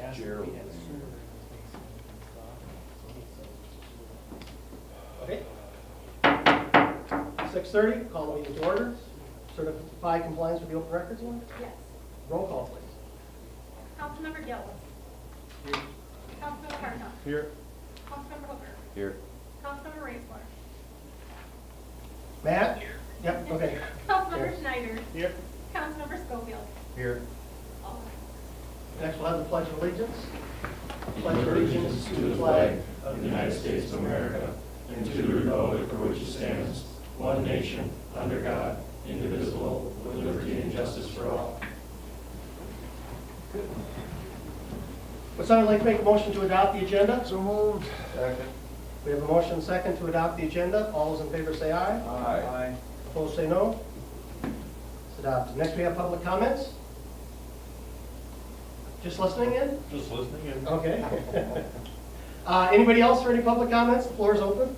asked if we Gerald. had servers basically. Okay. 6:30, call the meeting to order. Certify compliance with the open records law. Yes. Roll call, please. Councilmember Gillis. Here. Councilmember Hartnett. Here. Councilmember Hooker. Here. Councilmember Raisler. Matt? Yep, okay. Councilmember Here. Schneider. Here. Councilmember Schofield. Here. All Next, we'll have the Pledge of Allegiance. Pledge allegiance to the flag of the United States of America and to the republic for which it stands, one nation, under God, indivisible, with liberty and justice for all. Would someone like to make a motion to adopt the agenda? So moved. Second. We have a motion second to adopt the agenda. All those in favor say aye. Aye. Opposed say no. It's adopted. Next, we have public comments. Just listening in? Just listening in. Okay. Anybody else for any public comments? The floor is open.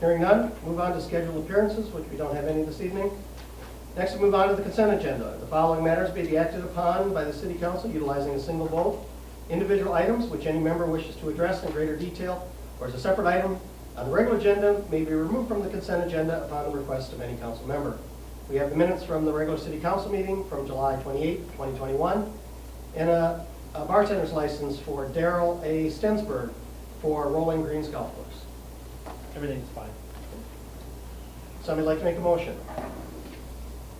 Hearing none, move on to scheduled appearances, which we don't have any this evening. Next, we move on to the consent agenda. The following matters may be acted upon by the City Council utilizing a single vote. Individual items which any member wishes to address in greater detail or as a separate item on the regular agenda may be removed from the consent agenda upon the request of any council member. We have the minutes from the regular City Council meeting from July 28, 2021, and a bartender's license for Daryl A. Stensberg for Rolling Greens Golf Course. Everything's fine. Somebody like to make a motion?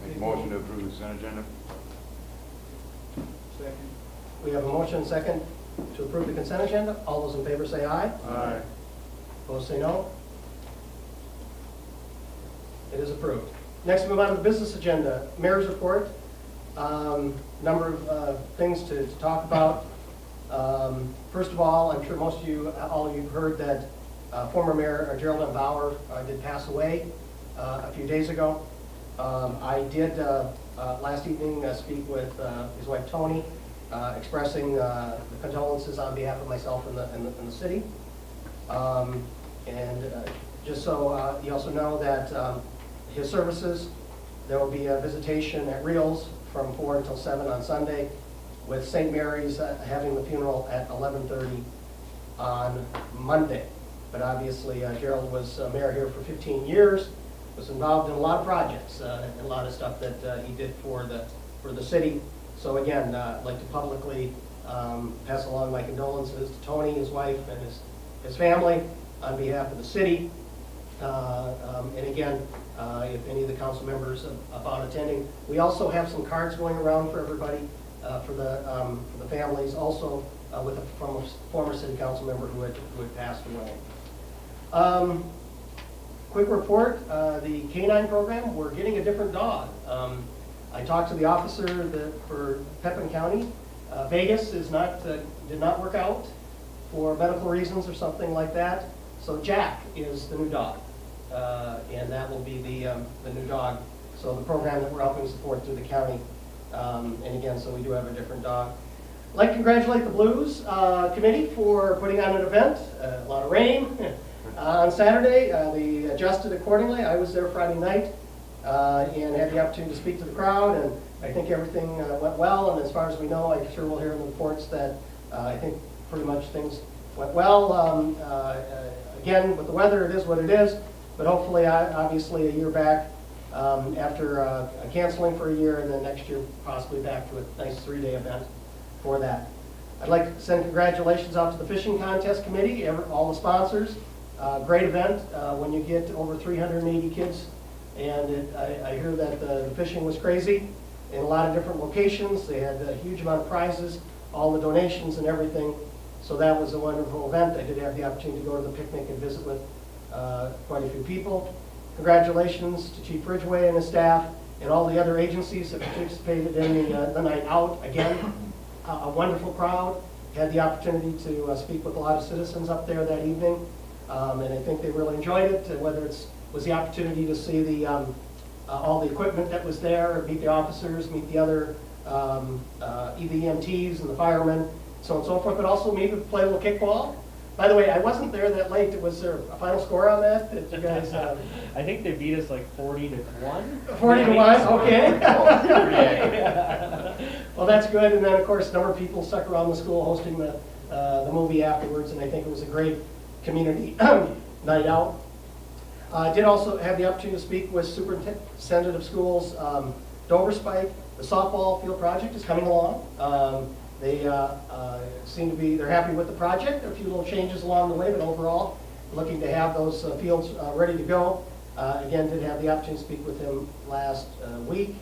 Make a motion to approve the consent agenda. Second. We have a motion second to approve the consent agenda. All those in favor say aye. Aye. Opposed say no. It is approved. Next, we move on to the business agenda. Mayor's report. Number of things to talk about. First of all, I'm sure most of you, all of you heard that former Mayor Gerald M. Bauer did pass away a few days ago. I did last evening speak with his wife Tony, expressing the condolences on behalf of myself and the city. Just so you also know that his services, there will be a visitation at Reels from 4 until 7 on Sunday, with St. Mary's having the funeral at 11:30 on Monday. But obviously, Gerald was mayor here for 15 years, was involved in a lot of projects and a lot of stuff that he did for the city. So again, I'd like to publicly pass along my condolences to Tony, his wife, and his family on behalf of the city. And again, if any of the council members about attending, we also have some cards going around for everybody, for the families, also from a former city council member who had passed away. Quick report, the K-9 program, we're getting a different dog. I talked to the officer for Pepin County. Vegas did not work out for medical reasons or something like that. So Jack is the new dog, and that will be the new dog. So the program that we're helping support through the county. And again, so we do have a different dog. I'd like to congratulate the Blues Committee for putting on an event. A lot of rain on Saturday. They adjusted accordingly. I was there Friday night and had the opportunity to speak to the crowd, and I think everything went well. And as far as we know, I'm sure we'll hear in the reports that I think pretty much things went well. Again, with the weather, it is what it is. But hopefully, obviously, a year back, after canceling for a year, and then next year possibly back to a nice 3-day event for that. I'd like to send congratulations out to the Fishing Contest Committee, all the sponsors. Great event when you get over 380 kids, and I hear that the fishing was crazy in a lot of different locations. They had a huge amount of prizes, all the donations and everything. So that was a wonderful event. I did have the opportunity to go to the picnic and visit with quite a few people. Congratulations to Chief Ridgway and his staff and all the other agencies that participated in the night out. Again, a wonderful crowd. Had the opportunity to speak with a lot of citizens up there that evening, and I think they really enjoyed it. Whether it was the opportunity to see the all the equipment that was there, meet the officers, meet the other EMTs and the firemen, so on and so forth, but also maybe play a little kickball By the way, I wasn't there that late. Was there a final score on that? Did you guys? I think they beat us like 40-1. 40 to 1, okay. Yeah. Well, that's good. And then, of course, a number of people stuck around the school hosting the movie afterwards, and I think it was a great community night out. I did also have the opportunity to speak with Superintendent of Schools, Dover Spike. The softball field project is coming along. They seem to be, they're happy with the project. A few little changes along the way, but overall, looking to have those fields ready to go. Again, did have the opportunity to speak with him last week.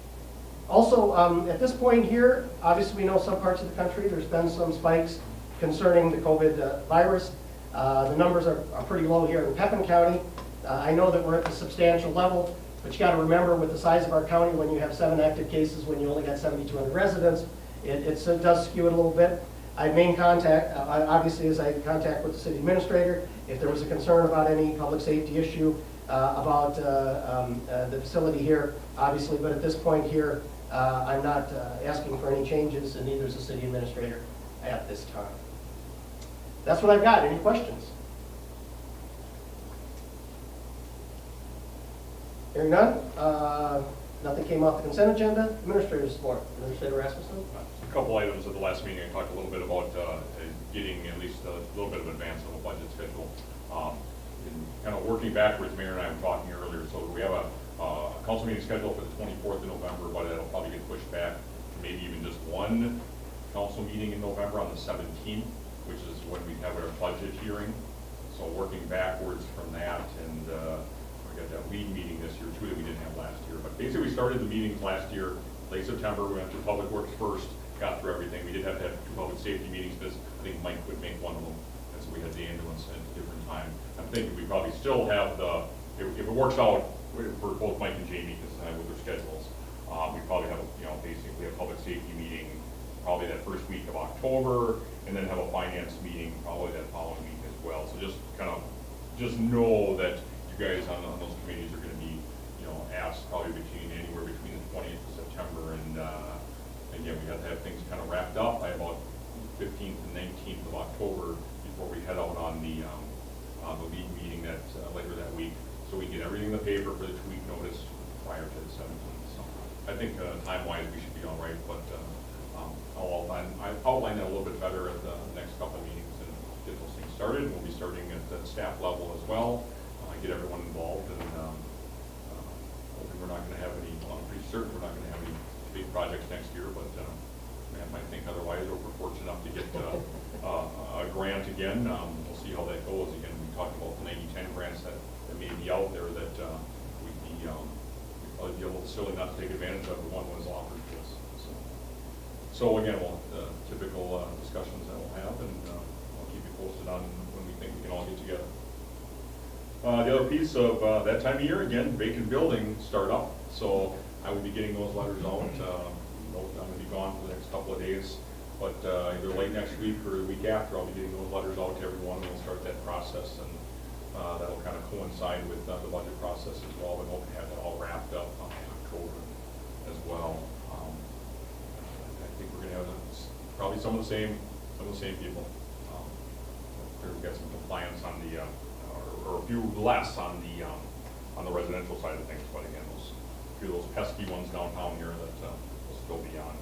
Also, at this point here, obviously we know some parts of the country, there's been some spikes concerning the COVID virus. The numbers are pretty low here in Pepin County. I know that we're at the substantial level, but you got to remember with the size of our county, when you have 7 active cases, when you only got 7,200 residents, it does skew it a little bit. I main contact, obviously, as I contact with the city administrator, if there was a concern about any public safety issue about the facility here, obviously, but at this point here, I'm not asking for any changes, and neither is the city administrator at this time. That's what I've got. Any questions? Hearing none, nothing came off the consent agenda. Administrator's report. Administrator Rasmussen. A couple items at the last meeting. I talked a little bit about getting at least a little bit of advance of a budget schedule. And kind of working backwards, Mayor and I were talking earlier. So we have a council meeting scheduled for the 24th of November, but it'll probably get pushed back to maybe even just one council meeting in November on the 17th, which is when we have our budget hearing. So working backwards from that, and we got that lead meeting this year too that we didn't have last year. But basically we started the meetings last year, late September. We went through Public Works first, got through everything. We did have to have 2 public safety meetings because I think Mike would make one of them. And so we had the ambulance at a different time. I'm thinking we probably still have the, if it works out for both Mike and Jamie, because with their schedules, we probably have, basically a public safety meeting probably that first week of October, and then have a finance meeting probably that following week as well. So just know that you guys on those committees are going to be, asked probably anywhere between the 20th of September and again, we have to have things kind of wrapped up by about 15th and 19th of October before we head out on the league meeting that later that week, so we get everything in the paper for the 2-week notice prior to the 17th. So I think time-wise we should be all right, but I'll outline that a little bit better at the next couple of meetings and get those things started. We'll be starting at the staff level as well, get everyone involved, and hopefully we're not going to have any, well, I'm pretty certain we're not going to have any big projects next year, but man might think otherwise, or we're fortunate enough to get a grant again. We'll see how that goes. Again, we talked about the 90-10 grants that may be out there that we'd probably be able to silly not to take advantage of. The one was offered to us. So again, typical discussions that we'll have, and I'll keep you posted on when we think we can all get together. The other piece of that time of year, again, vacant building startup. So I will be getting those letters out. I'm going to be gone for the next couple of days, but either late next week or the week after, I'll be getting those letters out to everyone, and we'll start that process, and that'll kind of coincide with the budget process as well. But hope to have that all wrapped up in October as well. I think we're going to have probably some of the same people. We've got some compliance on the or a few less on the residential side of things, but again, a few of those pesky ones downtown here that will still be on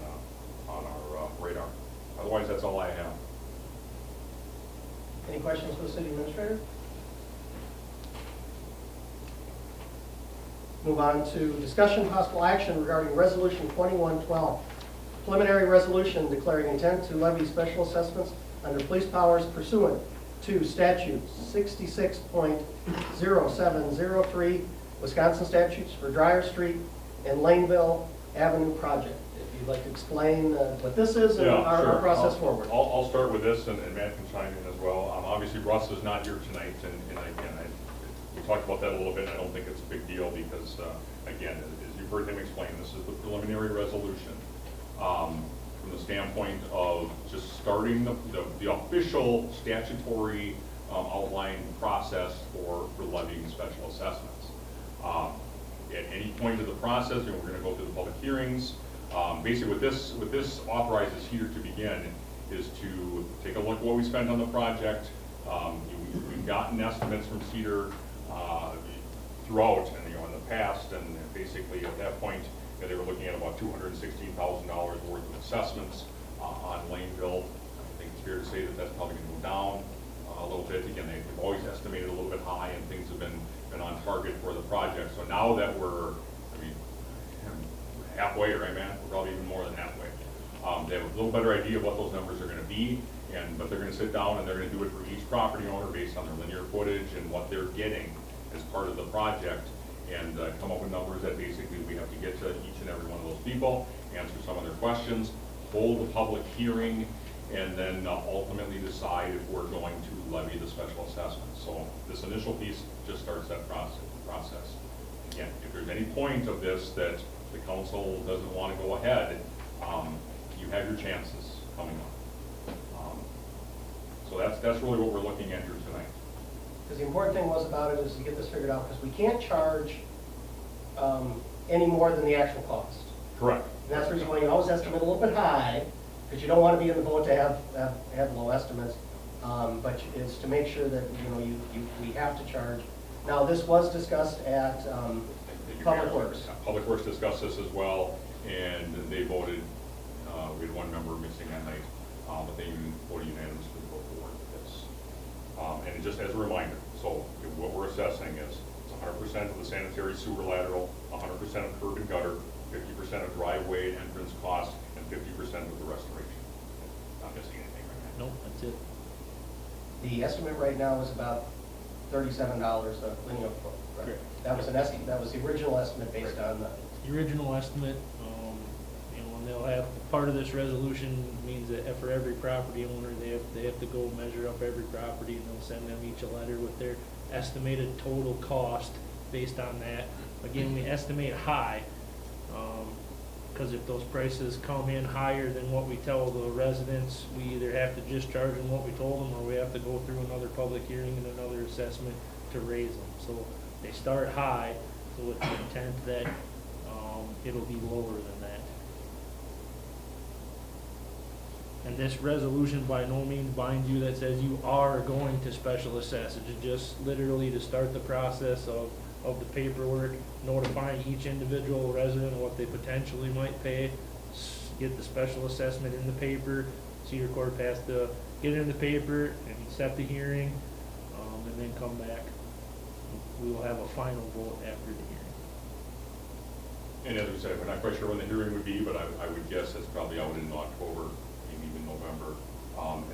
our radar. Otherwise, that's all I have. Any questions for the city administrator? Move on to discussion, possible action regarding Resolution 2112, preliminary resolution declaring intent to levy special assessments under police powers pursuant to statute 66.0703, Wisconsin statutes for Dryer Street and Laneville Avenue project. If you'd like to explain what this is and our process forward. I'll start with this, and Matt can chime in as well. Obviously, Russ is not here tonight, and again, we talked about that a little bit. I don't think it's a big deal because, again, as you've heard him explain, this is the preliminary resolution. From the standpoint of just starting the official statutory outline process for levying special assessments. At any point of the process, we're going to go through the public hearings. Basically, what this authorizes here to begin is to take a look at what we spent on the project, We've gotten estimates from Cedar throughout, and in the past, and basically at that point, they were looking at about $216,000 worth of assessments on Laneville. I think it's fair to say that that's probably going to go down a little bit. Again, they've always estimated a little bit high, and things have been on target for the project. So now that we're, halfway, right, man? We're probably even more than halfway. They have a little better idea of what those numbers are going to be, but they're going to sit down and they're going to do it for each property owner based on their linear footage and what they're getting as part of the project, and come up with numbers that basically we have to get to each and every one of those people, answer some of their questions, hold a public hearing, and then ultimately decide if we're going to levy the special assessment. So this initial piece just starts that process. Again, if there's any point of this that the council doesn't want to go ahead, you have your chances coming up. So that's really what we're looking at here tonight. Because the important thing was about it is to get this figured out, because we can't charge any more than the actual cost. Correct. And that's the reason why you always estimate a little bit high, because you don't want to be in the boat to have low estimates. But it's to make sure that, we have to charge. Now, this was discussed at Public Works. Public Works discussed this as well, and they voted, we had one member missing that night, but they voted unanimously to go forward with this. And just as a reminder, so what we're assessing is it's 100% of the sanitary sewer lateral, 100% of curb and gutter, 50% of driveway and entrance cost, and 50% of the restoration. Not missing anything right now. Nope, that's it. The estimate right now is about $37 a linear foot. Right? Correct. That was an estimate. That was the original estimate based on The original estimate, and they'll have, part of this resolution means that for every property owner, they have to go measure up every property, and they'll send them each a letter with their estimated total cost based on that. Again, we estimate high, because if those prices come in higher than what we tell the residents, we either have to just charge them what we told them, or we have to go through another public hearing and another assessment to raise them. So they start high, so with the intent that it'll be lower than that. And this resolution by no means binds you that says you are going to special assess. It's just literally to start the process of the paperwork, notifying each individual resident of what they potentially might pay, get the special assessment in the paper. Cedar Corp has to get it in the paper and set the hearing, and then come back. We will have a final vote after the hearing. And as we said, we're not quite sure when the hearing would be, but I would guess it's probably out in October, maybe even November.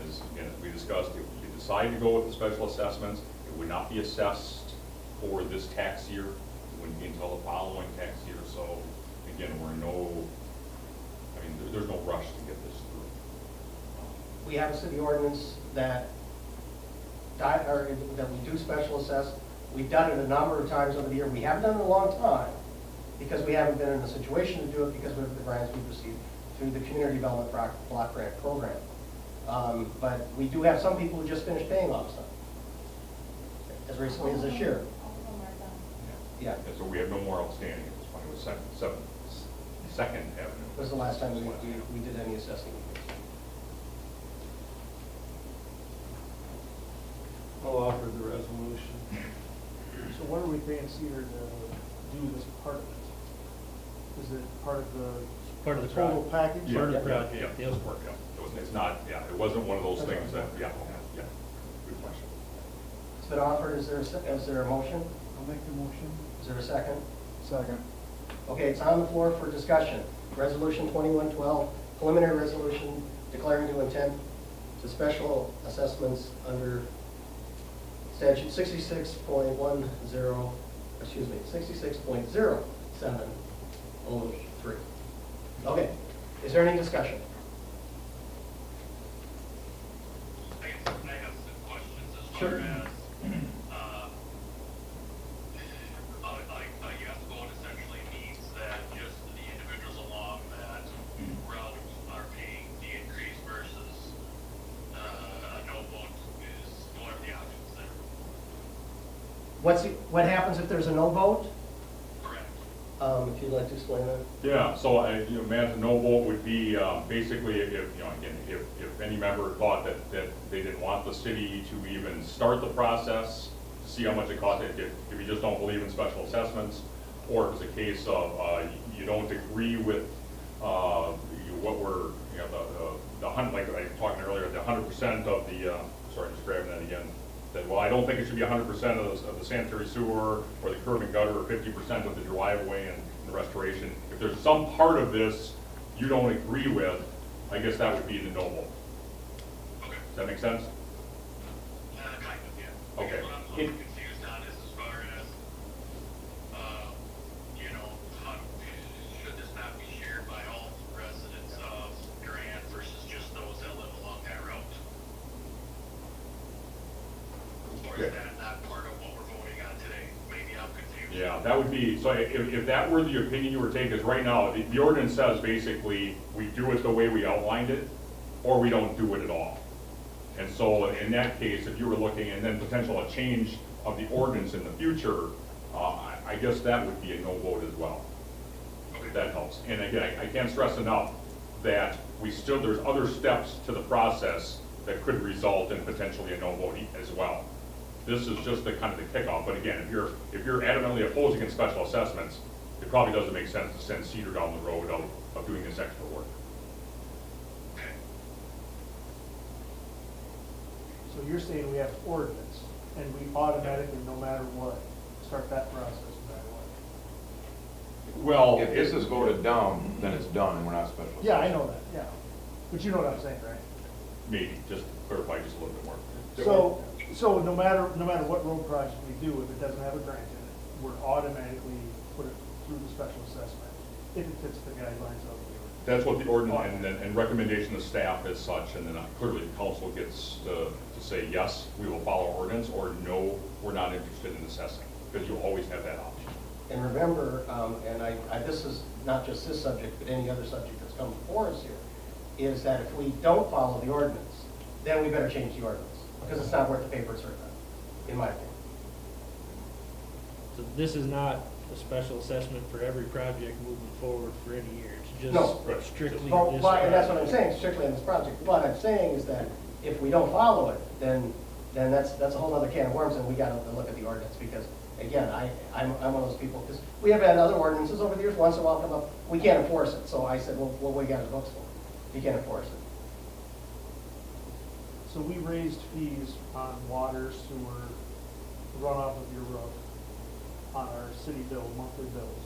As again, as we discussed, if we decide to go with the special assessments, it would not be assessed for this tax year. It wouldn't be until the following tax year. So again, there's no rush to get this through. we have a city ordinance that we do special assess. We've done it a number of times over the year. We haven't done it in a long time because we haven't been in a situation to do it because of the grants we've received through the Community Development Block Grant Program. But we do have some people who just finished paying off some, as recently as this year. All of them are done. Yeah. And so we have no more outstanding at this point. It was Second Avenue. Was the last time we did any assessing. I'll offer the resolution. So what are we paying Cedar to do this part of it? Is it part of the Part of the total project. package? Part of the Yeah, project, yeah, yep. it's work, yeah. It's not, yeah, it wasn't one of those things that, yeah. Good question. It's been offered. Is there a motion? I'll make the motion. Is there a second? Second. Okay, it's on the floor for discussion. Resolution 2112, preliminary resolution declaring to intent to special assessments under statute 66.0703. Okay, is there any discussion? I have some questions as Sure. far as, I guess vote essentially means that just the individuals along that route are paying the increase versus, a no vote is what are the options there? What happens if there's a no vote? Correct. If you'd like to explain that. Yeah, so, Matt, no vote would be, basically, if, again, if any member thought that they didn't want the city to even start the process, to see how much it costs, if you just don't believe in special assessments, or if it's a case of, you don't agree with, what we're, like I was talking earlier, the 100% of the, sorry, just grabbing that again, that, well, I don't think it should be 100% of the sanitary sewer, or the curb and gutter, or 50% of the driveway and the restoration. If there's some part of this you don't agree with, I guess that would be the no vote. Okay. Does that make sense? Kind of, yeah. Okay. Because what I'm a little confused on is as far as, how, should this not be shared by all residents of Durand versus just those that live along that route? Or is that not part of what we're voting on today? Maybe I'm confused. Yeah, that would be, so if that were the opinion you were taking, because right now, the ordinance says basically, we do it the way we outlined it, or we don't do it at all. And so in that case, if you were looking, and then potential a change of the ordinance in the future, I guess that would be a no vote as well. If that helps. And again, I can't stress enough that there's other steps to the process that could result in potentially a no vote as well. This is just the kind of the kickoff, but again, if you're adamantly opposing in special assessments, it probably doesn't make sense to send Cedar down the road of doing this extra work. So you're saying we have ordinance, and we automatically, no matter what, start that process no matter what? Well, If this is voted down, then it's done, and we're not special. Yeah, I know that, yeah. But you know what I'm saying, right? maybe, just to clarify just a little bit more. So no matter what road project we do, if it doesn't have a grant in it, we're automatically put it through the special assessment if it fits the guidelines of the ordinance. That's what the ordinance and recommendation of staff is such, and then clearly the council gets to say, yes, we will follow ordinance, or no, we're not interested in assessing, because you always have that option. And remember, this is not just this subject, but any other subject that's come before us here, is that if we don't follow the ordinance, then we better change the ordinance, because it's not worth the paper it's written on, in my opinion. So this is not a special assessment for every project moving forward for any year. It's No. just strictly But, this. and that's what I'm saying, strictly in this project. What I'm saying is that if we don't follow it, then that's a whole other can of worms, and we gotta look at the ordinance, because, again, I'm one of those people, because we have had other ordinances over the years, once in a while come up, we can't enforce it, so I said, well, what we got the books for? You can't enforce it. So we raised fees on water, sewer, runoff of your roof, on our city bill, monthly bills.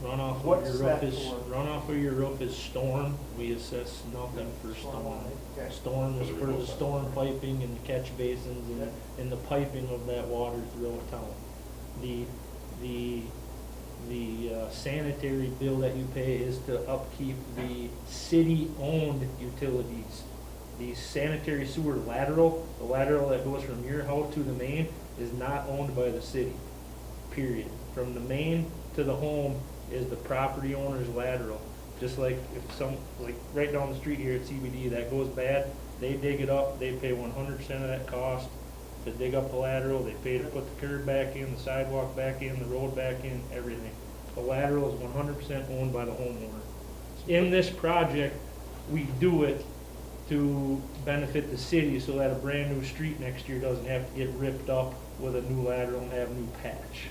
Runoff What's of your roof that is, for? runoff of your roof is storm. We assess nothing for Storm storm. only, okay. Storm is for the storm piping and the catch basins and the piping of that water throughout town. The sanitary bill that you pay is to upkeep the city-owned utilities. The sanitary sewer lateral, the lateral that goes from your house to the main, is not owned by the city, period. From the main to the home is the property owner's lateral. Just like if like right down the street here at CBD, that goes bad, they dig it up, they pay 100% of that cost to dig up the lateral, they pay to put the curb back in, the sidewalk back in, the road back in, everything. The lateral is 100% owned by the homeowner. In this project, we do it to benefit the city so that a brand new street next year doesn't have to get ripped up with a new lateral and have a new patch.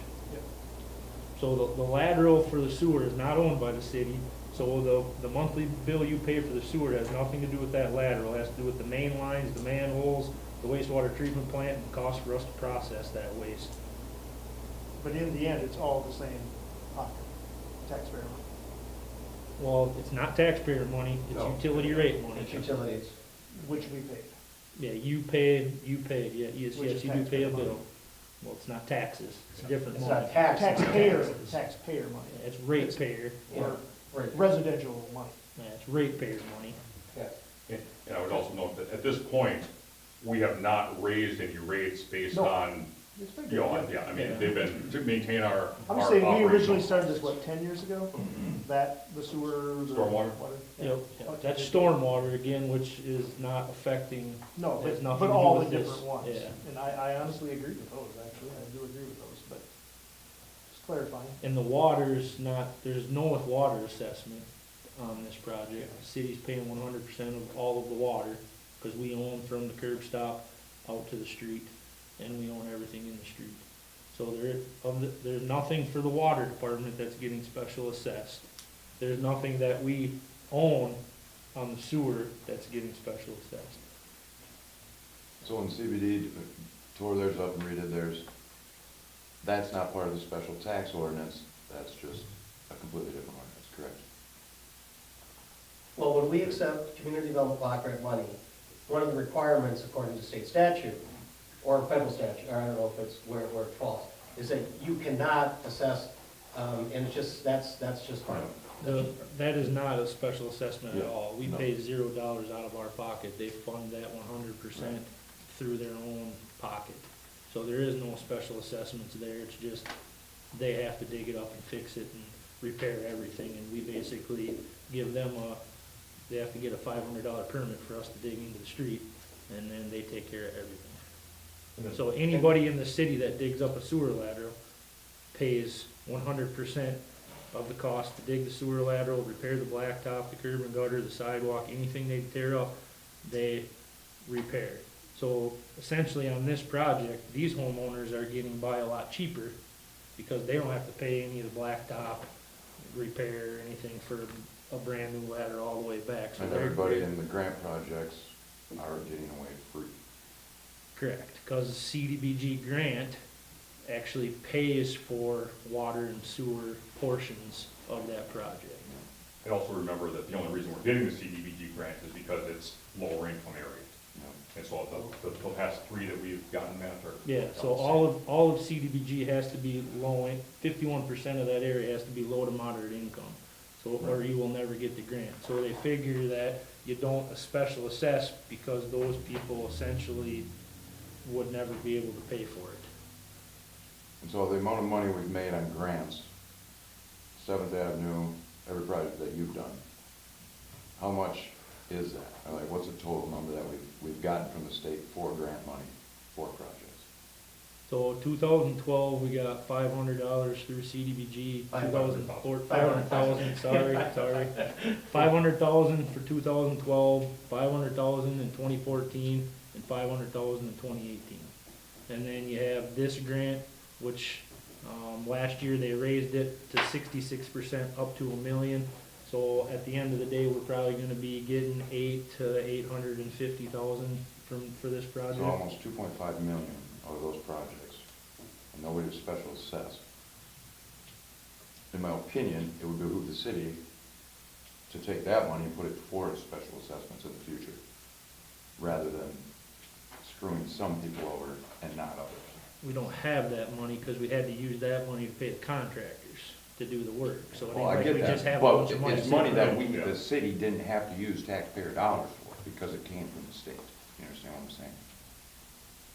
So the lateral for the sewer is not owned by the city, so the monthly bill you pay for the sewer has nothing to do with that lateral. It has to do with the main lines, the manholes, the wastewater treatment plant, and the cost for us to process that waste. But in the end, it's all the same pocket, taxpayer money. Well, it's not taxpayer money, it's No. utility rate money. It's utilities. Which we paid. Yeah, you paid, yeah, yes, Which is you do pay a taxpayer money. bill. Well, it's not taxes, it's different It's money. not tax. Taxpayer money. It's ratepayer, Yeah, right. Residential money. yeah, it's ratepayer money. Yeah. And I would also note that at this point, we have not raised any rates based No. on, It's been yeah, good. I mean, they've been, to maintain our I'm saying we originally operational- started this, 10 years ago? That, the sewer, the. Stormwater? water? Yep, Okay. that's stormwater again, which is not affecting, No, has but, nothing but to do all the with this. different ones. Yeah. And I honestly agree with those, actually, I do agree with those, but clarifying. And the water's not, there's no water assessment on this project. The city's paying 100% of all of the water, because we own from the curb stop out to the street, and we own everything in the street. So there's nothing for the water department that's getting special assessed. There's nothing that we own on the sewer that's getting special assessed. So in CBD, tore theirs up and redid theirs, that's not part of the special tax ordinance, that's just a completely different ordinance, correct? Well, when we accept community development block grant money, one of the requirements according to state statute, or federal statute, or I don't know if it's where it falls, is that you cannot assess, and it's just, that's just fine. That is not a special assessment at Yeah. all. We No. pay $0 out of our pocket. They fund that 100% through their own pocket. So there is no special assessments there. It's just, they have to dig it up and fix it and repair everything. And we basically give them they have to get a $500 permit for us to dig into the street, and then they take care of everything. So anybody in the city that digs up a sewer lateral pays 100% of the cost to dig the sewer lateral, repair the blacktop, the curb and gutter, the sidewalk, anything they tear up, they repair. So essentially on this project, these homeowners are getting by a lot cheaper because they don't have to pay any of the blacktop, repair, anything for a brand new ladder all the way back. So And they're- everybody in the grant projects are getting away free. Correct, because CDBG grant actually pays for water and sewer portions of that project. And also remember that the only reason we're getting the CDBG grant is because it's lower income area. And so the past three that we've gotten met are. Yeah, so all of CDBG has to be low, 51% of that area has to be low to moderate income. So, or you will never get the grant. So they figure that you don't special assess because those people essentially would never be able to pay for it. And so the amount of money we've made on grants, Seventh Avenue, every project that you've done, how much is that? Or like, what's the total number that we've gotten from the state for grant money for projects? So 2012, we got $500 through CDBG, 2004, 500,000, sorry. 500,000 for 2012, 500,000 in 2014, and 500,000 in 2018. And then you have this grant, which last year they raised it to 66% up to $1 million. So at the end of the day, we're probably gonna be getting 800 to 850,000 for this project. So almost 2.5 million out of those projects, and nobody was special assessed. In my opinion, it would behoove the city to take that money and put it towards special assessments in the future, rather than screwing some people over and not others. We don't have that money because we had to use that money to pay the contractors to do the work. So it ain't Well, I like get we just that, have a but bunch of money. it's money sitting that around. we, the city, didn't have to use taxpayer dollars for, because it came from the state. You understand what I'm saying?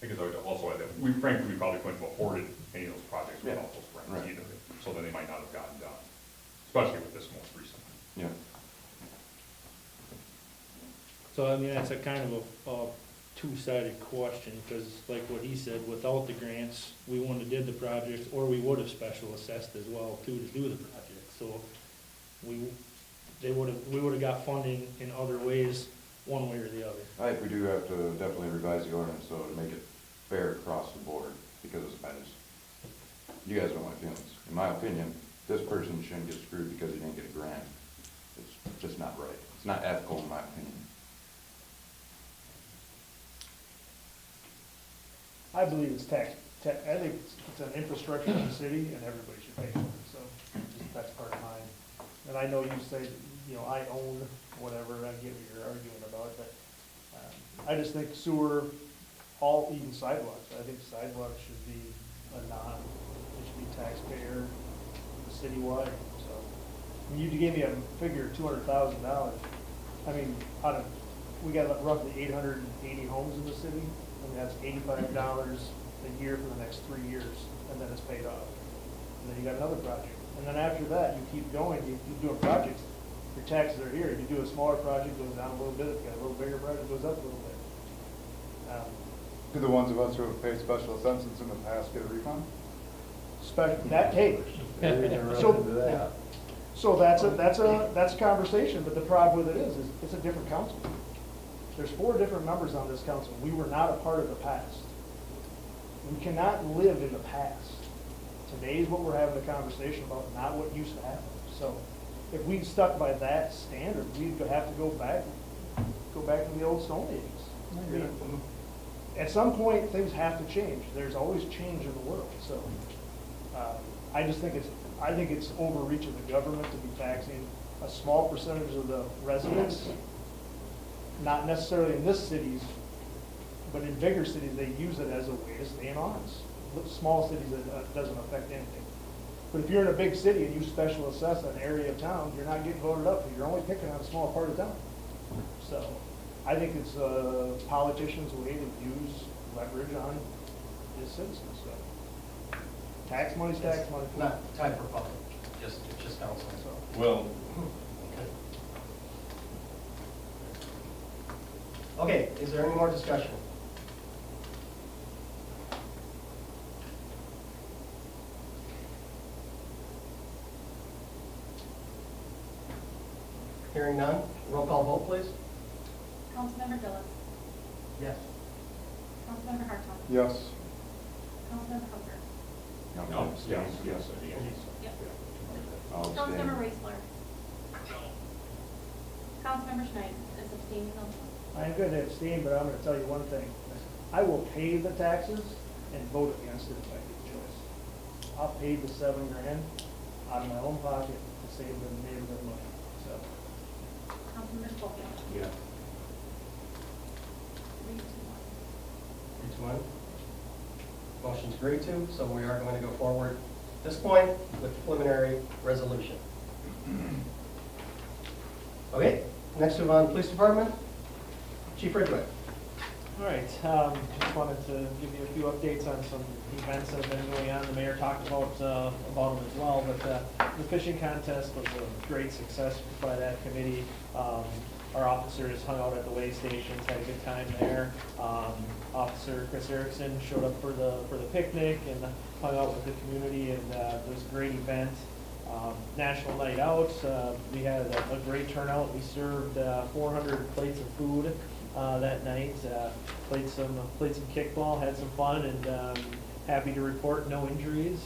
Because I would also add that, we frankly, we probably couldn't have afforded any of those projects Yeah, without those grants right. either, so then they might not have gotten done, especially with this most recent. Yeah. So I mean, that's a kind of a two-sided question, because like what he said, without the grants, we wouldn't have did the projects, or we would have special assessed as well too to do the project. So we would have got funding in other ways, one way or the other. I think we do have to definitely revise the ordinance, though, to make it fair across the board, because you guys know my feelings. In my opinion, this person shouldn't get screwed because he didn't get a grant. It's just not right. It's not ethical, in my opinion. I believe it's I think it's an infrastructure in the city and everybody should pay for it, so that's part of mine. And I know you say, you know, I own whatever, I get what you're arguing about, but I just think sewer, even sidewalks, I think sidewalks should be it should be taxpayer citywide, so. When you gave me a figure of $200,000, I mean, we got roughly 880 homes in the city, and that's $85 a year for the next 3 years, and then it's paid off. And then you got another project. And then after that, you keep going, you keep doing projects, your taxes are here. If you do a smaller project, it goes down a little bit. If you got a little bigger project, it goes up a little bit. Do the ones of us who have paid special assessments in the past get a refund? that, hey, so, so that's a conversation, but the problem with it is it's a different council. There's 4 different members on this council. We were not a part of the past. We cannot live in the past. Today's what we're having a conversation about, not what used to happen. So if we stuck by that standard, we'd have to go back to the old Stone Ages. I mean, at some point, things have to change. There's always change in the world. So I just think it's overreach of the government to be taxing a small percentage of the residents, not necessarily in this cities, but in bigger cities, they use it as a way to stay in office. Small cities, it doesn't affect anything. But if you're in a big city and you special assess an area of town, you're not getting voted up, you're only picking on a small part of town. So I think it's politicians' way to use leverage on his citizens. So tax money's tax money. Not time for public, just council. So, Well, Okay, is there any more discussion? Hearing none, roll call vote, please. Councilmember Gillis. Yes. Councilmember Hartog. Yes. Councilmember Hooker. no, yes, yes, yes. Yep. I'll abstain. Councilmember Raisler. No. Councilmember Schneider is abstaining also. I'm going to abstain, but I'm going to tell you one thing. I will pay the taxes and vote against it if I get a choice. I'll pay the $7 grand out of my own pocket to save the neighborhood money. So, Councilmember Schofield. Yeah. 3-2-1. 3-1. Motion's agreed to, so we are going to go forward at this point with preliminary resolution. Okay, next move on, police department. Chief Ridgway. All right, just wanted to give you a few updates on some events that have been going on. The mayor talked about them as well, but the fishing contest was a great success by that committee. Our officers hung out at the way stations, had a good time there. Officer Chris Erickson showed up for the picnic and hung out with the community, and it was a great event. National Night Out, we had a great turnout. We served 400 plates of food that night. Played some kickball, had some fun, and happy to report no injuries.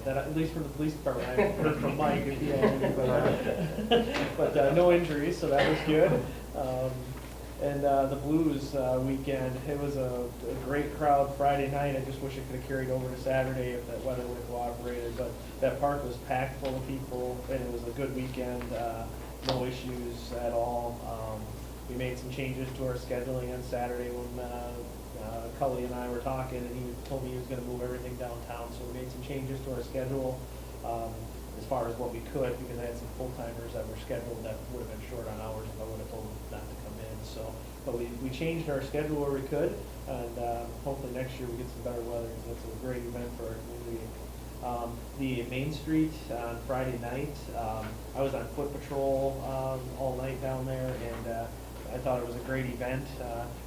That at least from the police department. I heard from Mike if he had any, but no injuries, so that was good. And the Blues weekend, it was a great crowd Friday night. I just wish it could have carried over to Saturday if that weather would have cooperated. But that park was packed full of people, and it was a good weekend. No issues at all. We made some changes to our scheduling on Saturday when Cully and I were talking, and he told me he was going to move everything downtown. So we made some changes to our schedule as far as what we could, because I had some full-timers that were scheduled that would have been short on hours if I would have told them not to come in. So, but we changed our schedule where we could, and hopefully next year we get some better weather, because it's a great event for our community. The Main Street on Friday night, I was on foot patrol all night down there, and I thought it was a great event.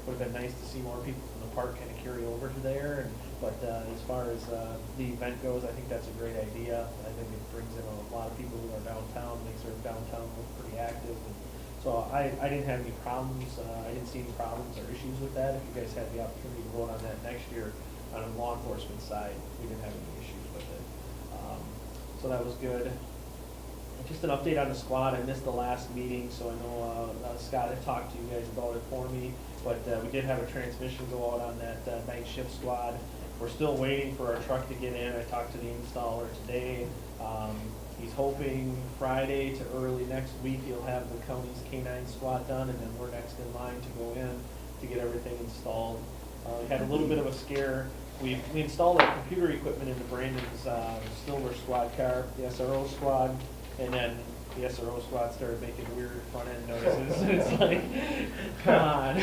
Would have been nice to see more people from the park kind of carry over to there. But as far as the event goes, I think that's a great idea. I think it brings in a lot of people who are downtown, makes our downtown look pretty active. And so I didn't have any problems. I didn't see any problems or issues with that. If you guys had the opportunity to vote on that next year on the law enforcement side, we didn't have any issues with it. So that was good. Just an update on the squad. I missed the last meeting, so I know Scott had talked to you guys about it for me, but we did have a transmission go out on that night shift squad. We're still waiting for our truck to get in. I talked to the installer today. He's hoping Friday to early next week he'll have the county's K-9 squad done, and then we're next in line to go in to get everything installed. We had a little bit of a scare. We installed our computer equipment into Brandon's Silver squad car, the SRO squad. And then the SRO squad started making weird front-end noises. It's like, come on.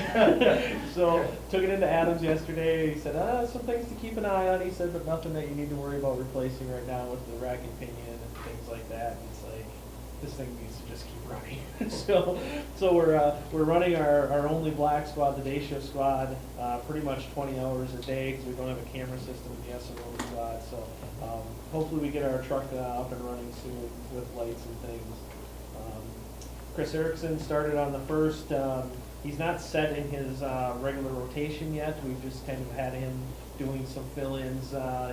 So took it into Adams yesterday. He said, some things to keep an eye on. He said, but nothing that you need to worry about replacing right now with the rack and pinion and things like that. It's like, this thing needs to just keep running. So we're running our only black squad, the day shift squad, pretty much 20 hours a day because we don't have a camera system in the SRO squad. So hopefully we get our truck up and running soon with lights and things. Chris Erickson started on the 1st. He's not set in his regular rotation yet. We've just kind of had him doing some fill-ins.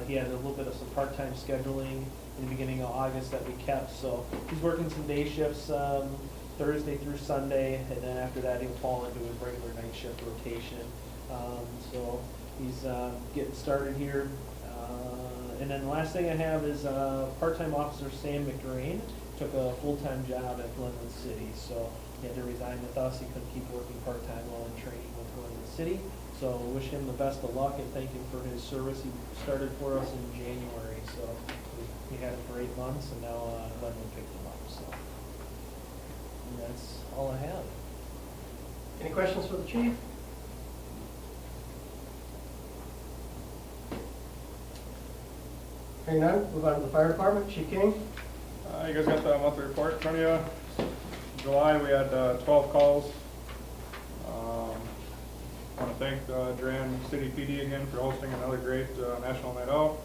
He had a little bit of some part-time scheduling in the beginning of August that we kept. So he's working some day shifts Thursday through Sunday, and then after that he'll fall into his regular night shift rotation. So he's getting started here. And then the last thing I have is part-time officer Sam McDrain took a full-time job at Glenwood City. So he had to resign with us. He couldn't keep working part-time while in training with Glenwood City. So wish him the best of luck and thank him for his service. He started for us in January. So he had him for 8 months, and now Glenwood picked him up. So and that's all I have. Any questions for the chief? Hearing none, move on to the fire department. Chief King? You guys got the monthly report in front of you. July, we had 12 calls. I want to thank Durand City PD again for hosting another great National Night Out.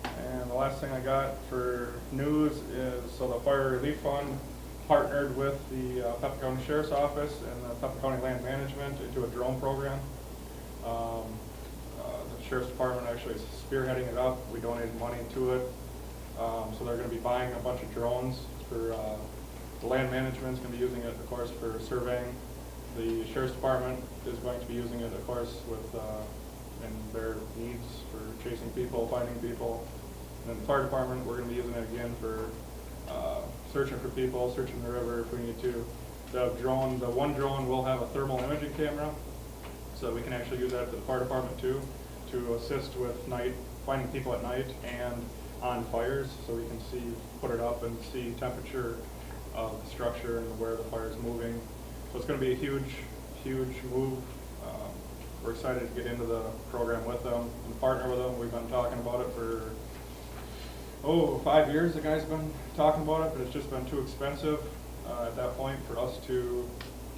And the last thing I got for news is, so the Fire Relief Fund partnered with the Pepin County Sheriff's Office and the Pepin County Land Management into a drone program. The Sheriff's Department actually is spearheading it up. We donated money to it. So they're going to be buying a bunch of drones for the land management's going to be using it, of course, for surveying. The Sheriff's Department is going to be using it, of course, with in their needs for chasing people, finding people. And then the fire department, we're going to be using it again for searching for people, searching the river if we need to. The drone, the one drone will have a thermal imaging camera, so we can actually use that for the fire department too, to assist with finding people at night and on fires, so we can see, put it up and see temperature of the structure and where the fire is moving. So it's going to be a huge move. We're excited to get into the program with them and partner with them. We've been talking about it for 5 years. The guys have been talking about it, but it's just been too expensive at that point for us to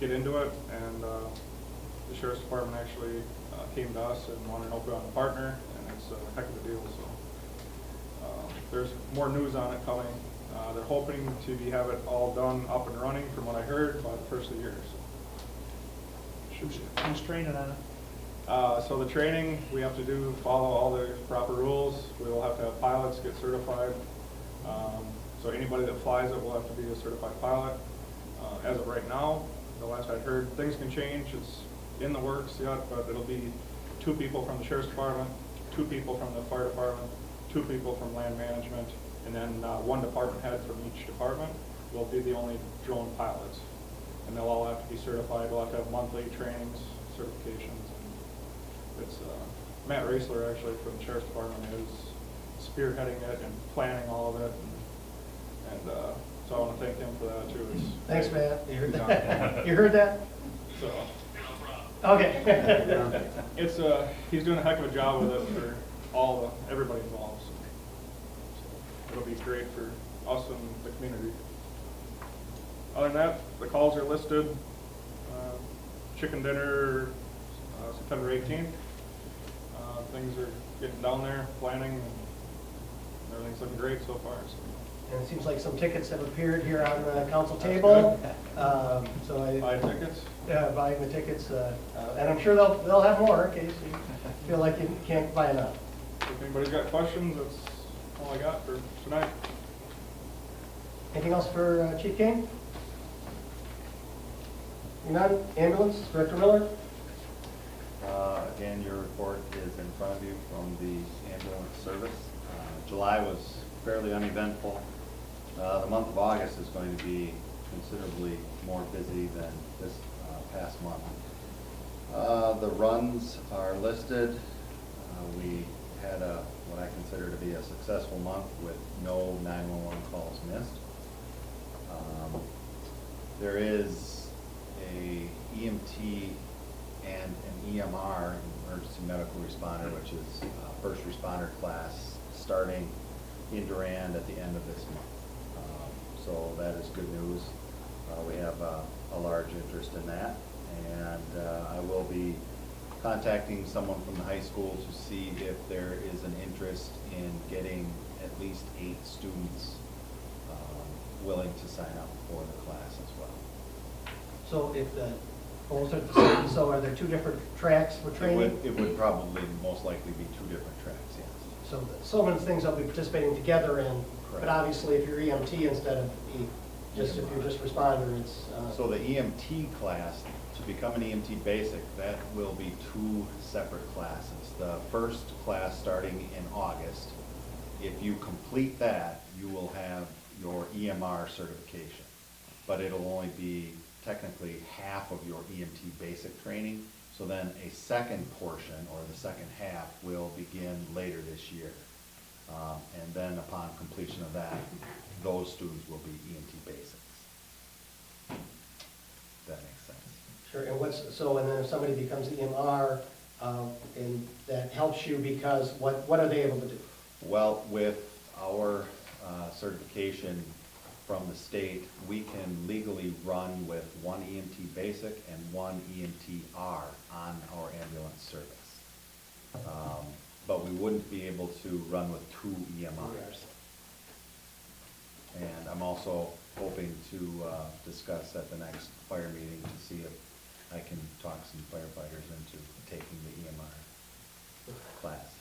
get into it. And the Sheriff's Department actually came to us and wanted to open on a partner, and it's a heck of a deal. So there's more news on it coming. They're hoping to have it all done, up and running, from what I heard, by the first of the year. So Who's training on it? so the training, we have to follow all the proper rules. We will have to have pilots get certified. So anybody that flies it will have to be a certified pilot. As of right now, the last I heard, things can change. It's in the works yet, but it'll be 2 people from the Sheriff's Department, 2 people from the Fire Department, 2 people from Land Management, and then 1 department head from each department will be the only drone pilots. And they'll all have to be certified. We'll have to have monthly trainings, certifications. And it's Matt Raisler, actually, from the Sheriff's Department, is spearheading it and planning all of it. And so I want to thank him for that, too. Thanks, Matt. You heard that? You heard that? So, Okay. he's doing a heck of a job with it for everybody involved. So it'll be great for us and the community. Other than that, the calls are listed. Chicken dinner, September 18th. Things are getting down there, planning, and everything's looking great so far. So. And it seems like some tickets have appeared here on the council table. So I Buy tickets? buying the tickets, and I'm sure they'll have more in case you feel like you can't buy enough. If anybody's got questions, that's all I got for tonight. Anything else for Chief King? None? Ambulance, Director Miller? Again, your report is in front of you from the ambulance service. July was fairly uneventful. The month of August is going to be considerably more busy than this past month. The runs are listed. We had what I consider to be a successful month with no 911 calls missed. There is a EMT and an EMR, emergency medical responder, which is first responder class, starting in Durand at the end of this month. So that is good news. We have have a large interest in that. And I will be contacting someone from the high school to see if there is an interest in getting at least 8 students willing to sign up for the class as well. So if the goals are the same, so are there 2 different tracks for training? It would probably most likely be 2 different tracks, yes. So some of the things they'll be participating together in, but Correct. obviously if you're EMT instead of if you're just responder, it's. So the EMT class, to become an EMT basic, that will be 2 separate classes. The first class starting in August, if you complete that, you will have your EMR certification. But it'll only be technically half of your EMT basic training. So then a second portion, or the second half, will begin later this year. And then upon completion of that, those students will be EMT basics. That makes sense. Sure, and then if somebody becomes EMR, and that helps you because what are they able to do? Well, with our certification from the state, we can legally run with 1 EMT basic and 1 EMTR on our ambulance service. But we wouldn't be able to run with 2 EMRs. And I'm also hoping to discuss at the next fire meeting to see if I can talk some firefighters into taking the EMR class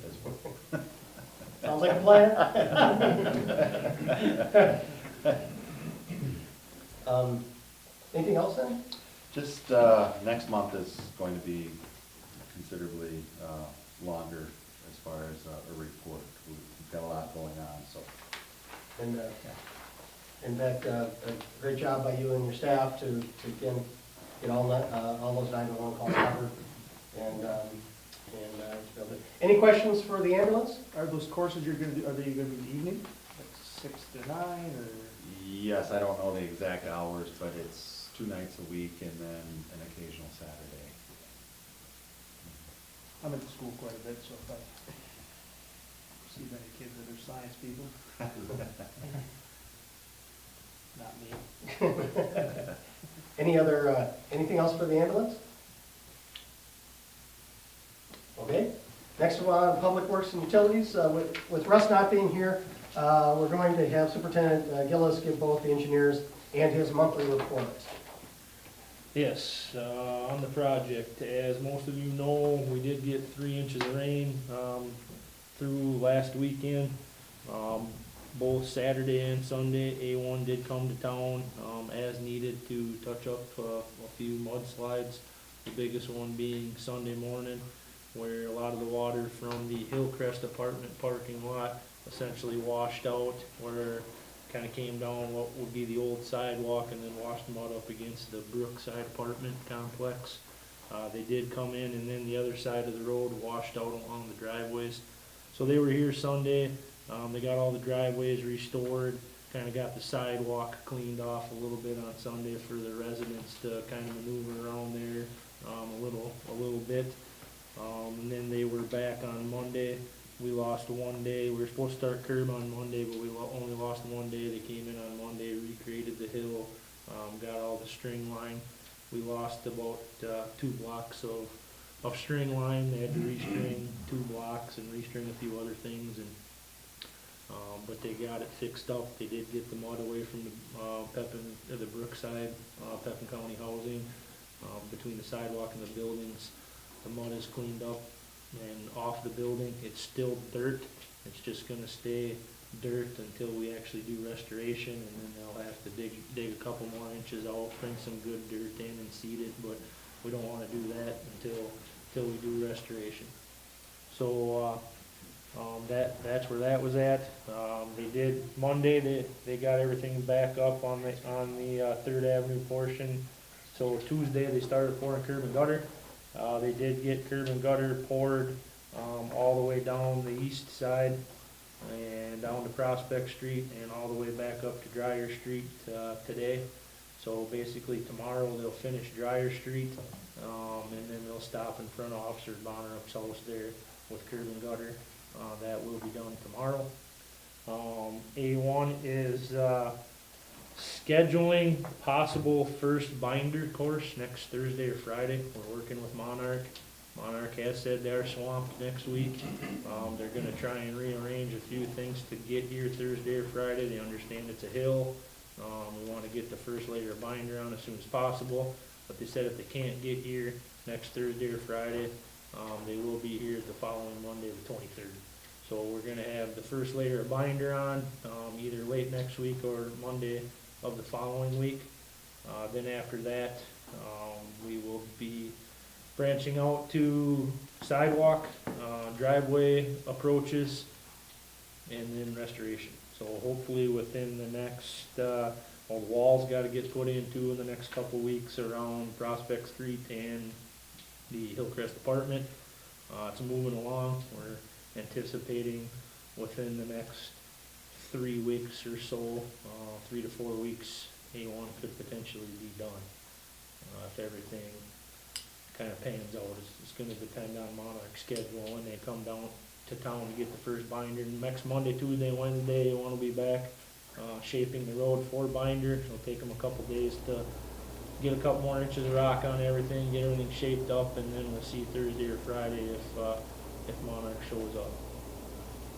as well. Sounds like a plan. Anything else then? Just, next month is going to be considerably longer as far as a report. We've got a lot going on, so. And that, a great job by you and your staff to get all those 911 calls covered. And build it. Any questions for the ambulance? Are those courses you're gonna do, are they gonna be in the evening, like 6 to 9, or? Yes, I don't know the exact hours, but it's 2 nights a week and then an occasional Saturday. I'm at the school quite a bit, so if I see many kids that are science people, not me. Anything else for the ambulance? Okay. Next one, Public Works and Utilities. With Russ not being here, we're going to have Superintendent Gillis give both the engineers and his monthly report. Yes, on the project, as most of you know, we did get 3 inches of rain through last weekend. Both Saturday and Sunday, A1 did come to town as needed to touch up a few mudslides. The biggest one being Sunday morning, where a lot of the water from the Hillcrest apartment parking lot essentially washed out, where kind of came down what would be the old sidewalk and then washed mud up against the Brookside apartment complex. They did come in, and then the other side of the road washed out along the driveways. So they were here Sunday. They got all the driveways restored, kind of got the sidewalk cleaned off a little bit on Sunday for the residents to kind of maneuver around there a little bit. And then they were back on Monday. We lost 1 day. We were supposed to start curb on Monday, but we only lost 1 day. They came in on Monday, recreated the hill, got all the string line. We lost about 2 blocks of string line. They had to restring 2 blocks and restring a few other things, and but they got it fixed up. They did get the mud away from the Brookside, Pepin County housing, between the sidewalk and the buildings. The mud is cleaned up and off the building. It's still dirt. It's just gonna stay dirt until we actually do restoration, and then they'll have to dig a couple more inches out, bring some good dirt in and seed it, but we don't wanna do that until we do restoration. So, that's where that was at. They did Monday. They got everything back up on the 3rd Avenue portion. So Tuesday they started pouring curb and gutter. They did get curb and gutter poured all the way down the east side and down to Prospect Street and all the way back up to Dryer Street today. So basically tomorrow they'll finish Dryer Street, and then they'll stop in front of Officer Bonnerup's house there with curb and gutter. That will be done tomorrow. A1 is Scheduling possible first binder course next Thursday or Friday. We're working with Monarch. Monarch has said they are swamped next week. They're gonna try and rearrange a few things to get here Thursday or Friday. They understand it's a hill. We wanna get the first layer of binder on as soon as possible, but they said if they can't get here next Thursday or Friday, they will be here the following Monday, the 23rd. So we're gonna have the first layer of binder on, either late next week or Monday of the following week. Then after that, we will be branching out to sidewalk, driveway approaches, and then restoration. So hopefully within the next, the walls gotta get put into in the next couple weeks around Prospect Street and the Hillcrest apartment. It's moving along. We're anticipating within the next 3 weeks or so, 3 to 4 weeks, A1 could potentially be done. If everything kind of pans out, it's gonna depend on Monarch's schedule when they come down to town to get the first binder. Next Monday, Tuesday, Wednesday, A1 will be back, shaping the road for binder. It'll take them a couple days to get a couple more inches of rock on everything, get everything shaped up, and then we'll see Thursday or Friday if Monarch shows up.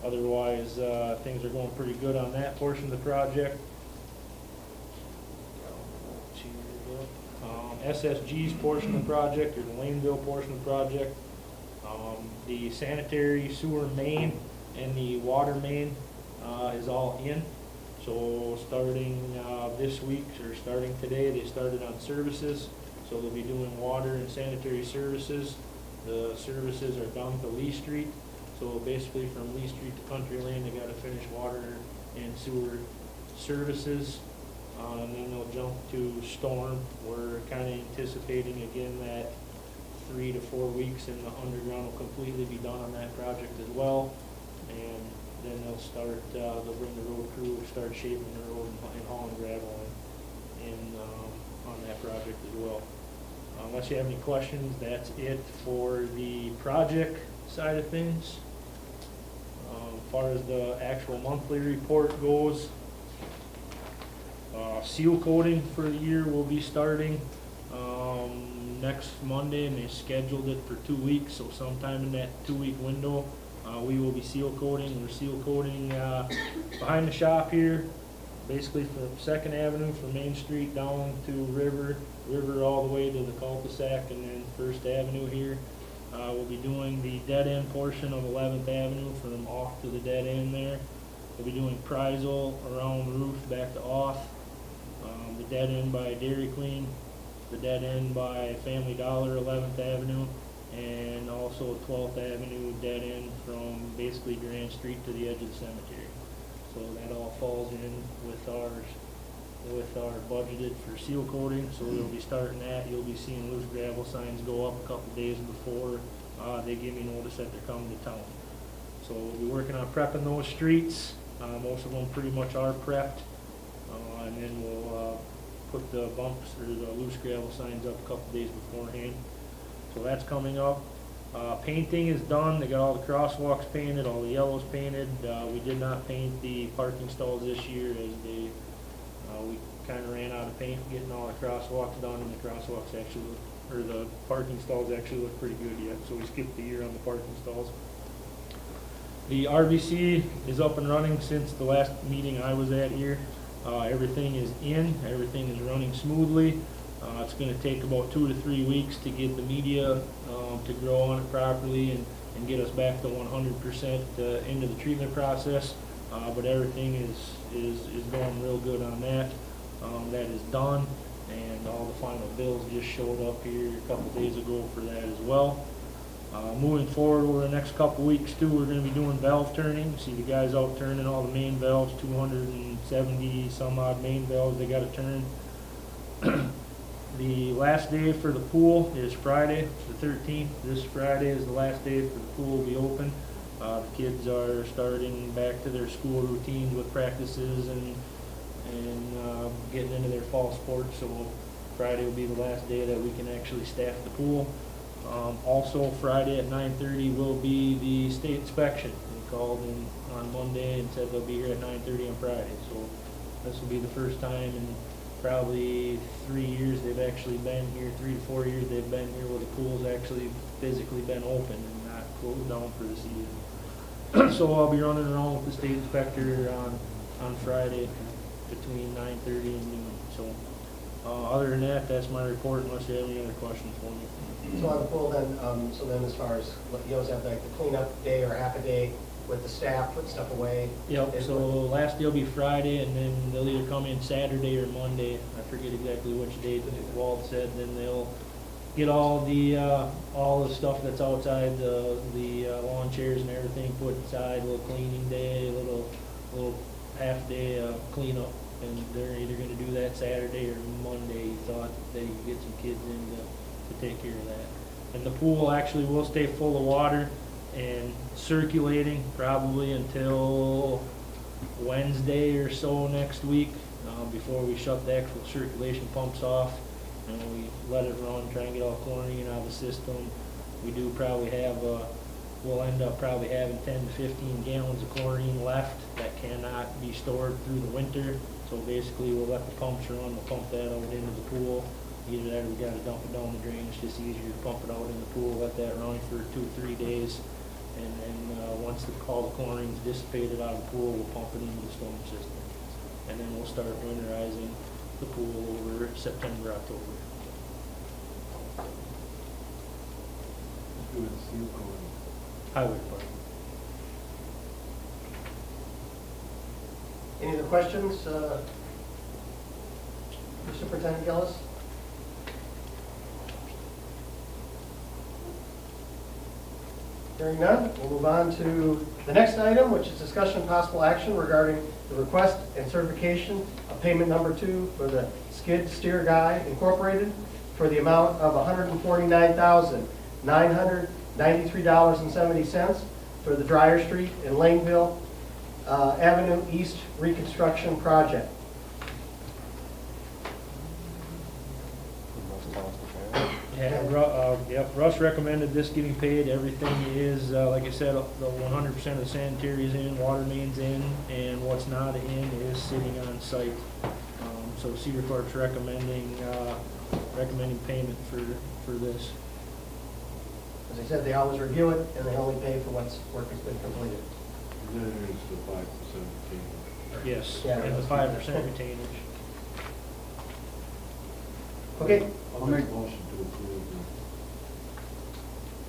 Otherwise, things are going pretty good on that portion of the project. SSG's portion of the project, or the Laneville portion of the project, the sanitary sewer main and the water main is all in. So starting this week, or starting today, they started on services. So they'll be doing water and sanitary services. The services are down to Lee Street. So basically from Lee Street to Country Lane, they gotta finish water and sewer services. And then they'll jump to Storm. We're kinda anticipating again that 3 to 4 weeks and the underground will completely be done on that project as well. And then they'll start, they'll bring the road crew, start shaping the road and hauling gravel on that project as well. Unless you have any questions, that's it for the project side of things. As far as the actual monthly report goes, seal coating for the year will be starting next Monday, and they scheduled it for 2 weeks, so sometime in that 2-week window, we will be seal coating. We're seal coating behind the shop here, basically from 2nd Avenue, from Main Street down to River all the way to the cul-de-sac, and then 1st Avenue here. We'll be doing the dead end portion of 11th Avenue from off to the dead end there. We'll be doing Prizle around the roof back to off, the dead end by Dairy Queen, the dead end by Family Dollar, 11th Avenue, and also 12th Avenue dead end from basically Durand Street to the edge of the cemetery. So that all falls in with our budgeted for seal coating. So we'll be starting that. You'll be seeing loose gravel signs go up a couple days before they give me notice that they're coming to town. So we'll be working on prepping those streets. Most of them pretty much are prepped. And then we'll put the bumps or the loose gravel signs up a couple days beforehand. So that's coming up. Painting is done. They got all the crosswalks painted, all the yellows painted. We did not paint the parking stalls this year as we kind of ran out of paint getting all the crosswalks done, and the crosswalks actually the parking stalls actually look pretty good yet. So we skipped the year on the parking stalls. The RVC is up and running since the last meeting I was at here. Everything is in, everything is running smoothly. It's going to take about 2 to 3 weeks to get the media to grow on it properly and get us back to 100% into the treatment process. But everything is going real good on that. That is done, and all the final bills just showed up here a couple days ago for that as well. Moving forward over the next couple weeks too, we're going to be doing valve turning. See the guys out turning all the main valves, 270 some odd main valves they got to turn. The last day for the pool is Friday, the 13th. This Friday is the last day for the pool to be open. The kids are starting back to their school routines with practices and getting into their fall sports. So Friday will be the last day that we can actually staff the pool. Also Friday at 9:30 will be the state inspection. They called in on Monday and said they'll be here at 9:30 on Friday. So This will be the first time in probably 3 years they've actually been here, 3 to 4 years they've been here where the pool's actually physically been open and not closed down for the season. So I'll be running around with the state inspector on Friday between 9:30 and noon. So, other than that, that's my report unless you have any other questions for me. So on the pool then, so then as far as, you always have like the cleanup day or half a day with the staff, putting stuff away? Yep, Is so what- last day will be Friday, and then they'll either come in Saturday or Monday. I forget exactly which date Walt said, then they'll get all the stuff that's outside, the lawn chairs and everything put inside, a little cleaning day, a little half day cleanup. And they're either gonna do that Saturday or Monday. He thought that he could get some kids in to take care of that. And the pool actually will stay full of water and circulating probably until Wednesday or so next week, before we shut the actual circulation pumps off. And we let it run, try and get all chlorine out of the system. We do probably have, we'll end up probably having 10 to 15 gallons of chlorine left that cannot be stored through the winter. So basically, we'll let the pumps run, we'll pump that out into the pool. Either that or we gotta dump it down the drain, it's just easier to pump it out in the pool, let that run for 2 or 3 days. And then, once all the chlorine's dissipated out of the pool, we'll pump it into the storm system. And then we'll start winterizing the pool over September, October. Highway department. Any other questions? Superintendent Gillis? Hearing none, we'll move on to the next item, which is discussion and possible action regarding the request and certification of payment number 2 for the Skid Steer Guy Incorporated for the amount of $149,993.70 for the Dryer Street and Langeville Avenue East Reconstruction Project. Yep, Russ recommended this getting paid. Everything is, like I said, the 100% of the sanitary is in, water main's in, and what's not in is sitting on site. So Cedar Corp's recommending payment for this. As I said, they always review it, and they only pay for what's work has been completed. Then there's the 5% retainage. Yes, Yeah. and the 5% retainage. Okay, I'll make a motion to approve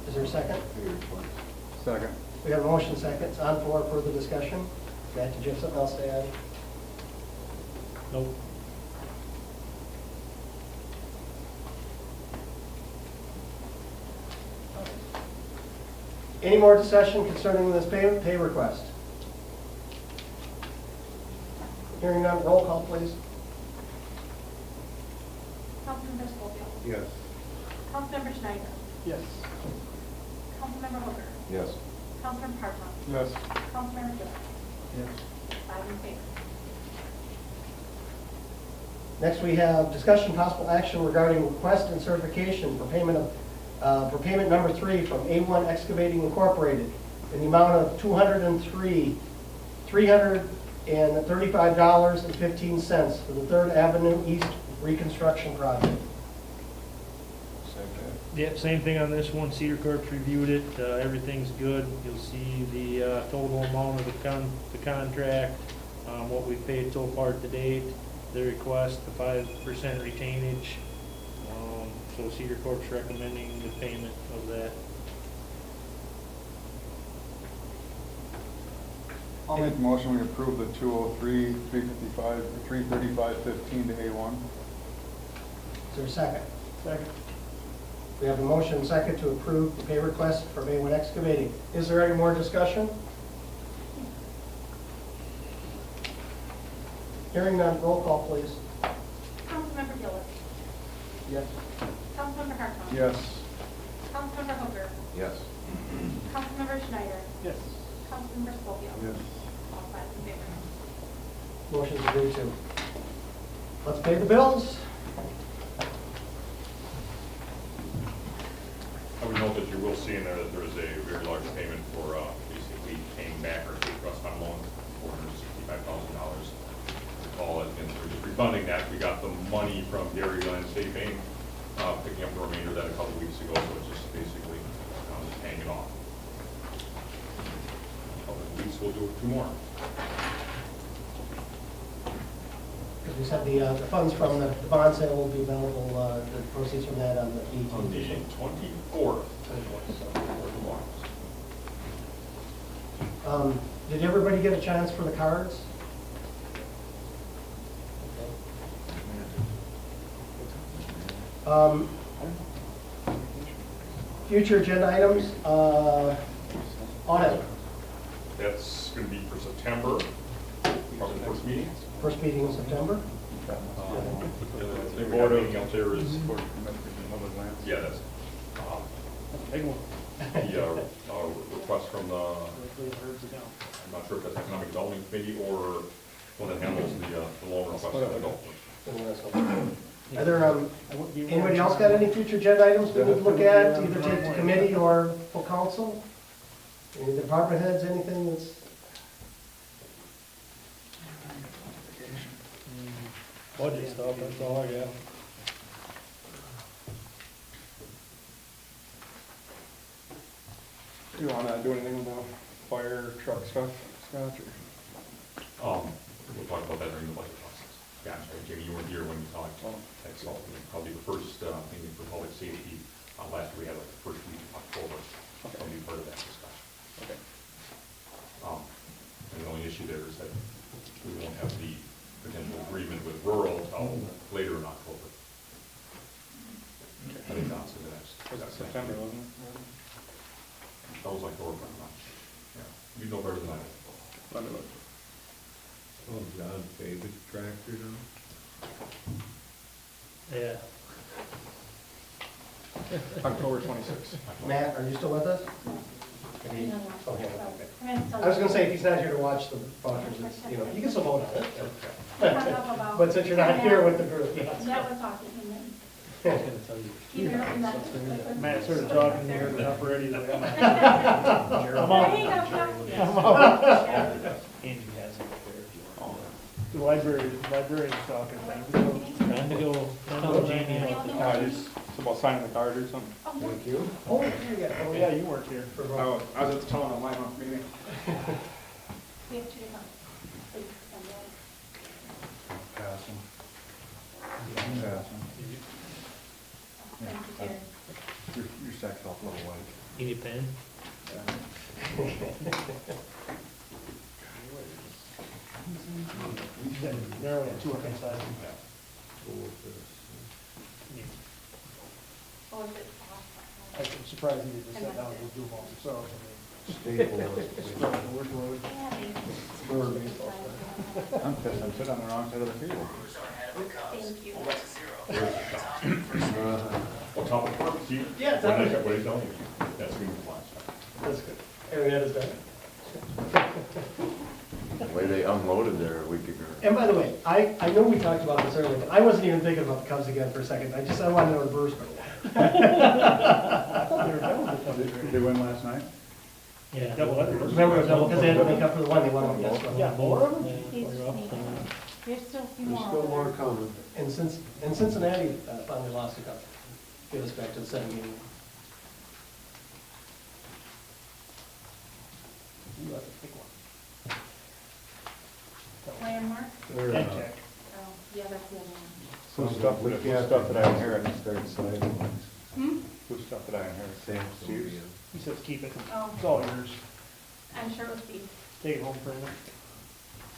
is there a second? the pay request. Second. We have a motion second. It's on for further discussion. Matt, did you have something else to add? Nope. Any more discussion concerning this pay request? Hearing none, roll call, please. Councilmember Schofield. Yes. Councilmember Schneider. Yes. Councilmember Hooker. Yes. Councilmember Hartman. Yes. Councilmember Gill. Yes. 5 in favor. Next, we have discussion possible action regarding request and certification for payment number 3 from A1 Excavating Incorporated in the amount of $335.15 for the 3rd Avenue East Reconstruction Project. Yep, same thing on this one. Cedar Corp's reviewed it. Everything's good. You'll see the total amount of the contract, what we've paid so far to date, the request, the 5% retainage. So Cedar Corp's recommending the payment of that. I'll make a motion, we approve the 203, 355, 335.15 to A1. Is there a second? Second. We have a motion and second to approve the pay request from A1 Excavating. Is there any more discussion? Hearing none, roll call, please. Councilmember Gillis. Yes. Councilmember Hartman. Yes. Councilmember Hooker. Yes. Councilmember Schneider. Yes. Councilmember Schofield. Yes. All 5 in favor. Motion's agreed to. Let's pay the bills. I would note that you will see in there that there is a very large payment for basically paying back our state trust fund loan, $465,000. Recall, as refunding that. We got the money from Dairyland State Bank, picking up the remainder of that a couple weeks ago, so it's just basically just hanging off. A couple of weeks, we'll do 2 more. Because we said the funds from the bond sale will be available, the proceeds from that on the 18th. On the 24th. Did everybody get a chance for the cards? Okay. Future agenda items, audit, That's going to be for September, probably the first meeting. first meeting in September. The board meeting out there is, yeah, that's Big one. the request from the, I'm not sure if that's Economic Development Committee or one that handles the loan request. Are there, anybody else got any future agenda items we need to look at, either take to committee or full council? Any department heads, anything that's? Budget stuff, that's all I got. Do you wanna do anything with the fire truck stuff, Scott, or? We'll talk about that during the budget process. Yeah, I'm sorry, Jamie, you weren't here when we talked. That's all, probably the first thing for public safety, last year we had like the first week of October. I'll be part of that discussion. Okay. And the only issue there is that we won't have the potential agreement with rural until later in October. I think that's the next. Was that September, wasn't it? That was like over pretty much. Yeah, you know better than I do. Let me look. Oh, John's favorite tractor now? Yeah. October 26th. Matt, are you still with us? No, no, no. Oh, yeah, So, okay. we're gonna still- I was gonna say, if he's not here to watch the bunkers, it's, you know, you can still vote on it. About- But since you're not here with the group, yeah. That was talking, and then. I was gonna tell you. Keep your own message. Matt started talking here, and up already. I'm There out. you go. I'm out. Angie has it there. The librarian's talking, things. Trying to go, tell Jamie about the It's about signing the card or something. Oh, Thank you. Oh, here you go. Oh, yeah, you weren't here. For I vote. was at the town on my off meeting. we have 2 to come. Please, send it. Pass them. Thank you, Terry. Your stack's off a little white. You need a pen? There only two on each side. Oh, is it? I'm surprised you didn't just sit down and just do them all yourself. I'm pissed, I'm sitting on the wrong side of the table. Thank you. Well, top of the park, see? Yeah, it's What on I there. what I tell you, that's going to be last. That's good. Ariana is done. The way they unloaded there a week ago. And by the way, I know we talked about this earlier, but I wasn't even thinking about the Cubs again for a second. I wanted to know the Brewers. Did they win last night? Yeah. Double header. Remember, because they had to make up for the one, they won on this one. Yeah, more of them? Please, there's still a few more. Still more coming. And Cincinnati finally lost a cup. Get us back to the 7 game. You have to pick one. Landmark? Ed Tech. Oh, yeah, that's the other one. Who's stuff that I inherit? Hmm? Who's stuff that I inherit? Sam Steve's? He says keep it. Oh. It's all yours. I'm sure it was Steve. Take it home for him.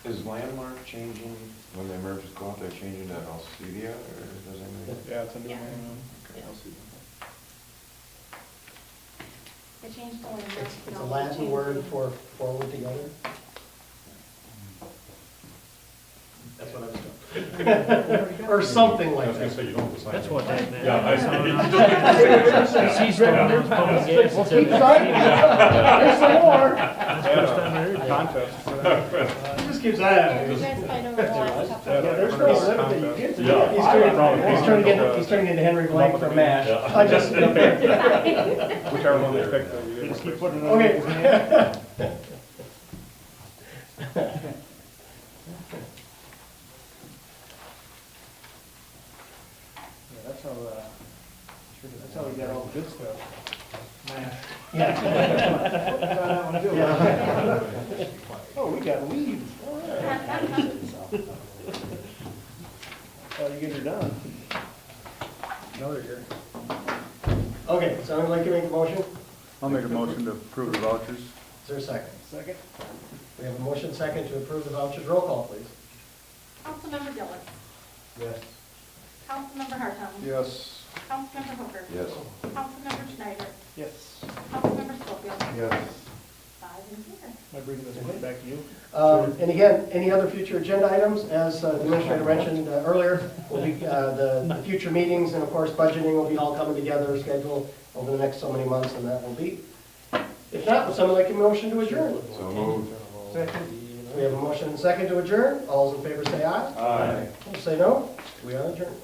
Is Landmark changing, when they merge with Quanta, changing to Alcedia, or does anybody? Yeah, it's a new Yeah. name. Yeah. They changed the Landmark. It's a No, they Latin changed word it. for forward together. That's what I was doing. Or something I like was going to that. say, you don't have to sign. That's what that meant. Yeah, I He's still on public gas. Well, keep signing. There's some more. First time I heard that. Contest. He just keeps Yeah, that. you guys fight over the last couple. Yeah, there's no limit that you get to. Yeah. He's turning into Henry Blank from MASH. Yeah. I just, Whichever one they pick, though, you You get just one. keep putting it on. okay. that's how we got all the good stuff. Math. Yeah. Oh, we got leads. All right. Oh, you get her done. Another year. Okay, so I'd like to make a motion. I'll make a motion to approve the vouchers. Is there a second? Second? We have a motion second to approve the vouchers. Roll call, please. Councilmember Gillis. Yes. Councilmember Hartung. Yes. Councilmember Hooker. Yes. Councilmember Schneider. Yes. Councilmember Schofield. Yes. 5 in favor. Am I bringing this one back to you? And again, any other future agenda items, as the Administrator mentioned earlier, will be the future meetings, and of course, budgeting will be all coming together, scheduled over the next so many months, and that will be. If not, would someone like a motion to adjourn? So moved. Second? We have a motion and second to adjourn. All those in favor say aye. Aye. Opposed say no. We are adjourned.